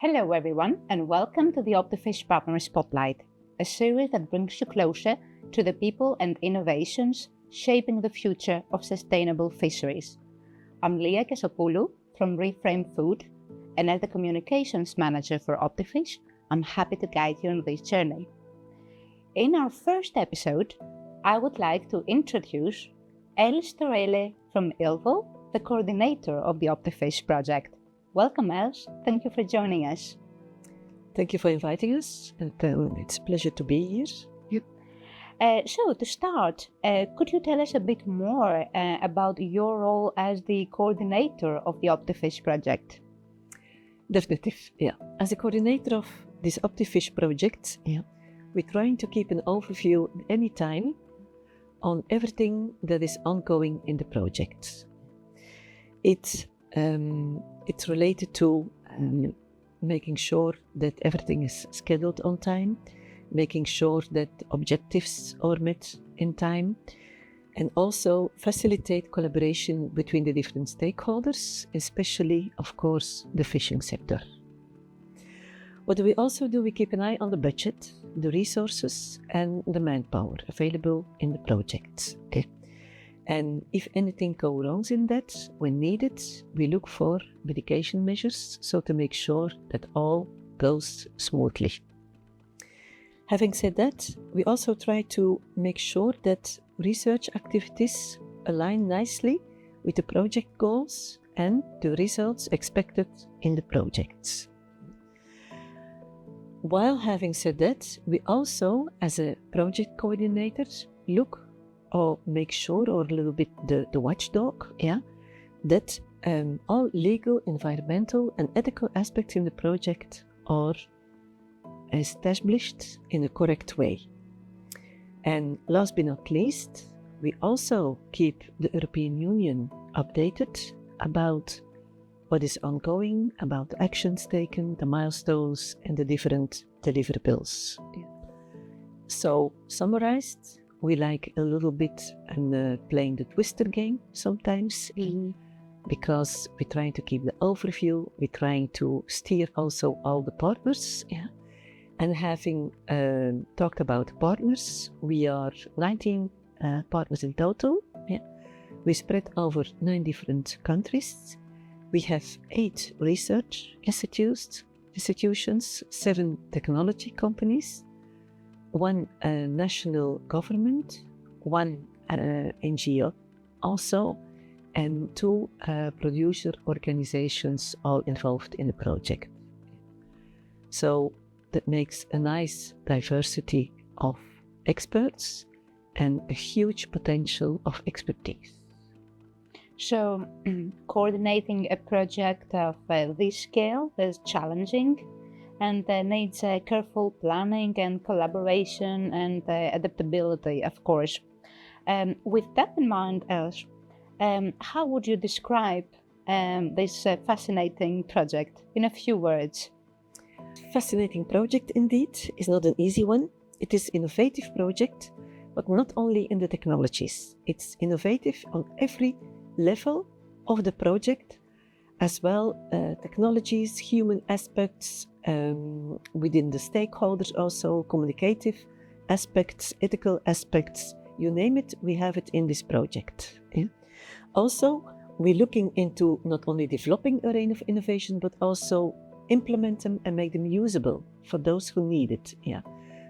Hello everyone and welcome to the OptiFish Partner Spotlight, a series that brings you closer to the people and innovations shaping the future of sustainable fisheries. I'm Lia Kesopoulou from reframe.food, and as the communications manager for OptiFish, I'm happy to guide you on this journey. In our first episode, I would like to introduce Els Torreele from ILVO, the coordinator of the OptiFish project. Welcome, Els. Thank you for joining us. Thank you for inviting us, and it's a pleasure to be here. So, to start, could you tell us a bit more about your role as the coordinator of the OptiFish project? Definitely, yeah. As a coordinator of this OptiFish project, we're trying to keep an overview anytime on everything that is ongoing in the project. It's related to making sure that everything is scheduled on time, making sure that objectives are met in time, and also facilitate collaboration between the different stakeholders, especially, of course, the fishing sector. What do we also do? We keep an eye on the budget, the resources, and the manpower available in the project. Okay? And if anything goes wrong in that, when needed, we look for mitigation measures so to make sure that all goes smoothly. Having said that, we also try to make sure that research activities align nicely with the project goals and the results expected in the projects. While having said that, we also, as a project coordinator, look or make sure, or a little bit the watchdog, that all legal, environmental and ethical aspects in the project are established in a correct way. And last but not least, we also keep the European Union updated about what is ongoing, about the actions taken, the milestones and the different deliverables. So, summarized, we like a little bit playing the twister game sometimes, because we're trying to keep the overview, we're trying to steer also all the partners. And having talked about partners, we are 19 partners in total. We spread over 9 different countries. We have 8 research institutions, 7 technology companies, 1 national government, 1 NGO also, and 2 producer organizations all involved in the project. So that makes a nice diversity of experts and a huge potential of expertise. So, coordinating a project of this scale is challenging and needs careful planning and collaboration and adaptability, of course. With that in mind, Els, how would you describe this fascinating project in a few words? Fascinating project indeed. Is not an easy one. It is an innovative project, but not only in the technologies. It's innovative on every level of the project, as well technologies, human aspects, within the stakeholders also, communicative aspects, ethical aspects, you name it, we have it in this project. Also, we're looking into not only developing a range of innovation, but also implement them and make them usable for those who need it.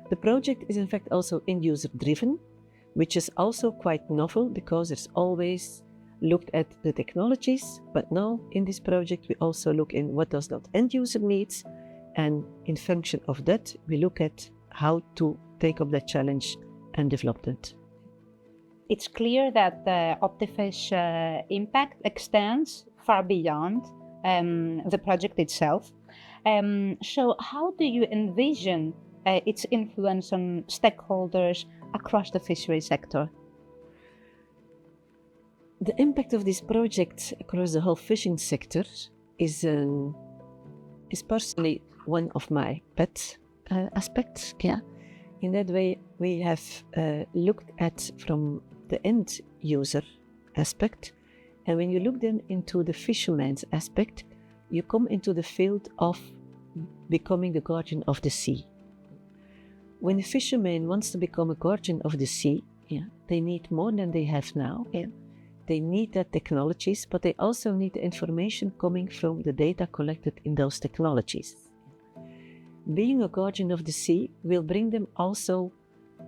The project is in fact also end-user driven, which is also quite novel because it's always looked at the technologies, but now in this project we also look in what does that end-user needs, and in function of that we look at how to take up that challenge and develop it. It's clear that the OptiFish impact extends far beyond the project itself. So how do you envision its influence on stakeholders across the fishery sector? The impact of this project across the whole fishing sector is personally one of my pet aspects. In that way, we have looked at from the end user aspect, and when you look then into the fisherman's aspect, you come into the field of becoming the guardian of the sea. When a fisherman wants to become a guardian of the sea, they need more than they have now. They need the technologies, but they also need the information coming from the data collected in those technologies. Being a guardian of the sea will bring them also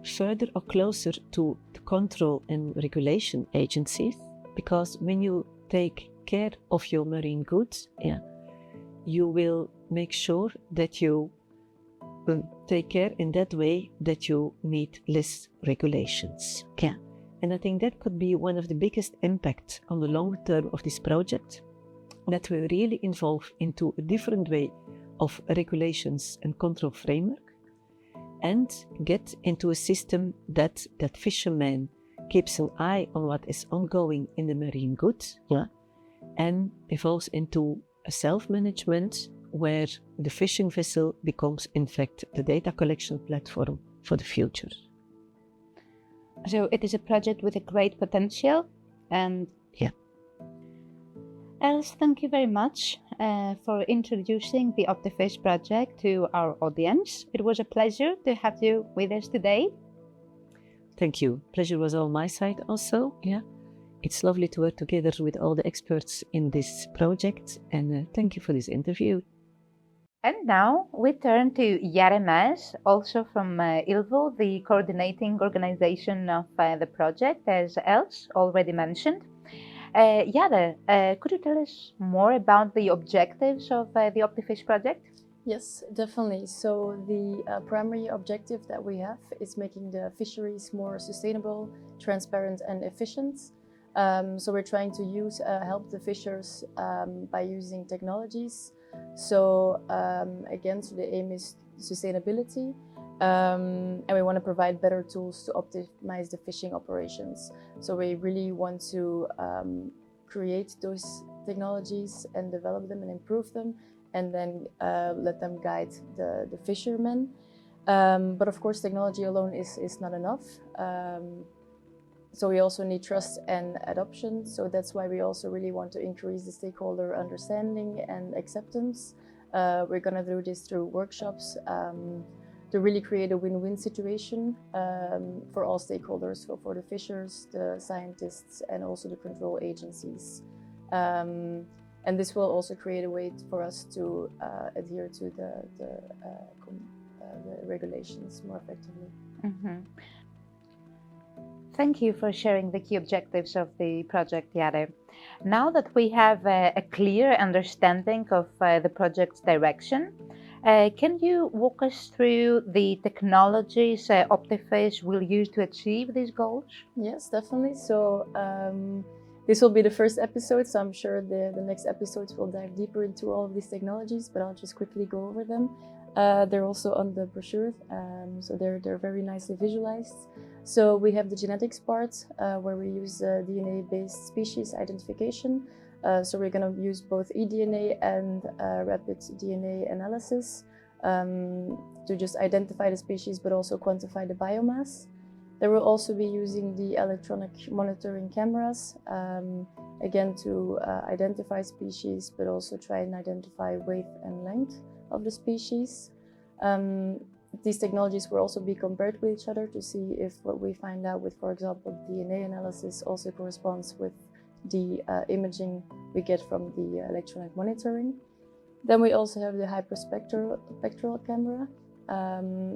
further or closer to the control and regulation agencies, because when you take care of your marine goods, you will make sure that you take care in that way that you need less regulations. And I think that could be one of the biggest impacts on the long term of this project, that we really involve into a different way of regulations and control framework, and get into a system that fisherman keeps an eye on what is ongoing in the marine goods, and evolves into a self-management where the fishing vessel becomes in fact the data collection platform for the future. So it is a project with a great potential, and Els, thank you very much for introducing the OptiFish project to our audience. It was a pleasure to have you with us today. Thank you. Pleasure was all my side also. It's lovely to work together with all the experts in this project, and thank you for this interview. And now we turn to Jade Maes, also from ILVO, the coordinating organization of the project, as Els already mentioned. Jade, could you tell us more about the objectives of the OptiFish project? Yes, definitely. So the primary objective that we have is making the fisheries more sustainable, transparent and efficient. So we're trying to help the fishers by using technologies. So again, so the aim is sustainability, and we want to provide better tools to optimize the fishing operations. So we really want to create those technologies and develop them and improve them, and then let them guide the fishermen. But of course, technology alone is not enough. So we also need trust and adoption. So that's why we also really want to increase the stakeholder understanding and acceptance. We're going to do this through workshops to really create a win-win situation for all stakeholders, so for the fishers, the scientists, and also the control agencies. And this will also create a way for us to adhere to the regulations more effectively. Mm-hmm. Thank you for sharing the key objectives of the project, Jade. Now that we have a clear understanding of the project's direction, can you walk us through the technologies OptiFish will use to achieve these goals? Yes, definitely. So this will be the first episode, so I'm sure the next episodes will dive deeper into all of these technologies, but I'll just quickly go over them. They're also on the brochure, so they're very nicely visualized. So we have the genetics part, where we use DNA-based species identification. So we're going to use both eDNA and rapid DNA analysis to just identify the species, but also quantify the biomass. There will also be using the electronic monitoring cameras, again to identify species, but also try and identify weight and length of the species. These technologies will also be compared with each other to see if what we find out with, for example, DNA analysis also corresponds with the imaging we get from the electronic monitoring. Then we also have the hyperspectral camera.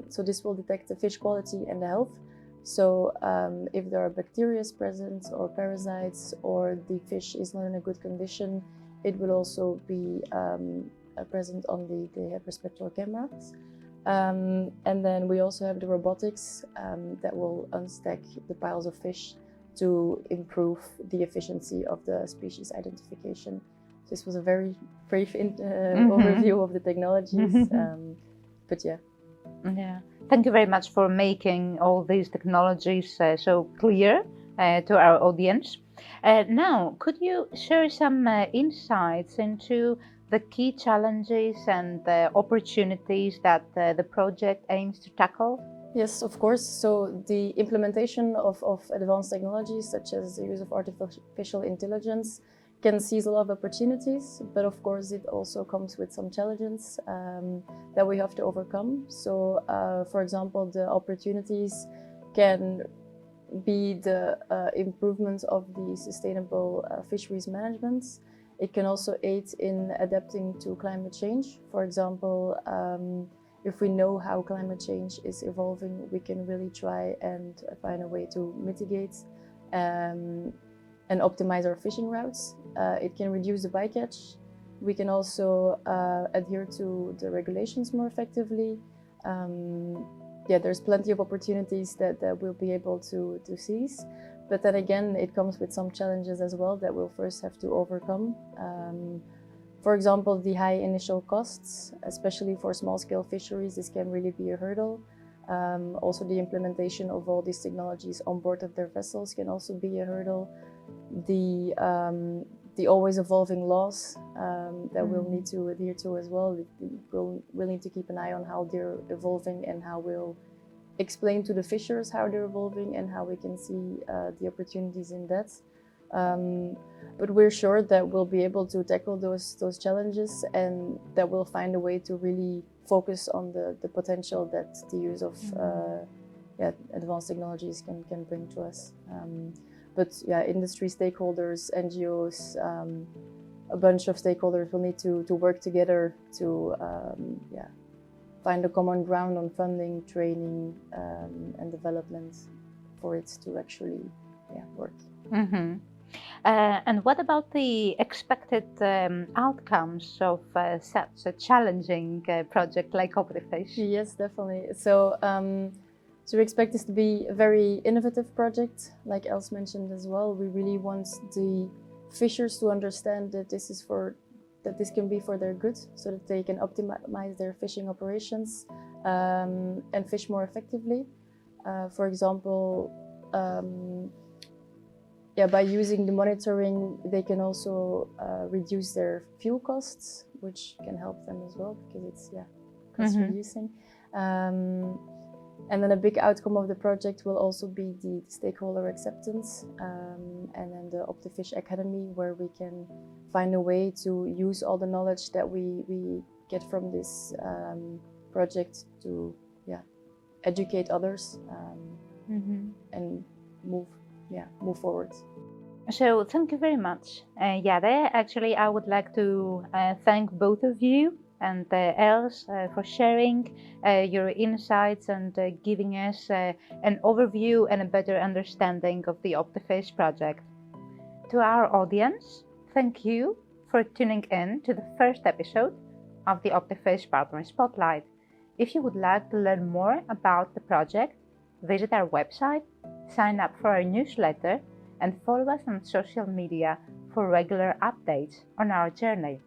So this will detect the fish quality and the health. So if there are bacteria present or parasites, or the fish is not in a good condition, it will also be present on the hyperspectral cameras. And then we also have the robotics that will unstack the piles of fish to improve the efficiency of the species identification. This was a very brief overview of the technologies, but yeah. Yeah, thank you very much for making all these technologies so clear to our audience. Now, could you share some insights into the key challenges and opportunities that the project aims to tackle? Yes, of course. So the implementation of advanced technologies, such as the use of artificial intelligence, can seize a lot of opportunities, but of course it also comes with some challenges that we have to overcome. So, for example, the opportunities can be the improvement of the sustainable fisheries management. It can also aid in adapting to climate change. For example, if we know how climate change is evolving, we can really try and find a way to mitigate and optimize our fishing routes. It can reduce the bycatch. We can also adhere to the regulations more effectively. There's plenty of opportunities that we'll be able to seize. But then again, it comes with some challenges as well that we'll first have to overcome. For example, the high initial costs, especially for small-scale fisheries, this can really be a hurdle. Also, the implementation of all these technologies on board of their vessels can also be a hurdle. The always evolving laws that we'll need to adhere to as well. We'll need to keep an eye on how they're evolving and how we'll explain to the fishers how they're evolving and how we can see the opportunities in that. But we're sure that we'll be able to tackle those challenges and that we'll find a way to really focus on the potential that the use of advanced technologies can bring to us. But industry stakeholders, NGOs, a bunch of stakeholders will need to work together to find a common ground on funding, training, and development for it to actually work. Mm-hmm. And what about the expected outcomes of such a challenging project like OptiFish? Yes, definitely. So we expect this to be a very innovative project, like Els mentioned as well. We really want the fishers to understand that this can be for their good, so that they can optimize their fishing operations and fish more effectively. For example, by using the monitoring, they can also reduce their fuel costs, which can help them as well because it's cost reducing. And then a big outcome of the project will also be the stakeholder acceptance, and then the OptiFish Academy, where we can find a way to use all the knowledge that we get from this project to educate others and move forward. So thank you very much, Jade. Actually, I would like to thank both of you and Els for sharing your insights and giving us an overview and a better understanding of the OptiFish project. To our audience, thank you for tuning in to the first episode of the OptiFish Partner Spotlight. If you would like to learn more about the project, visit our website, sign up for our newsletter, and follow us on social media for regular updates on our journey.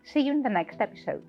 See you in the next episode.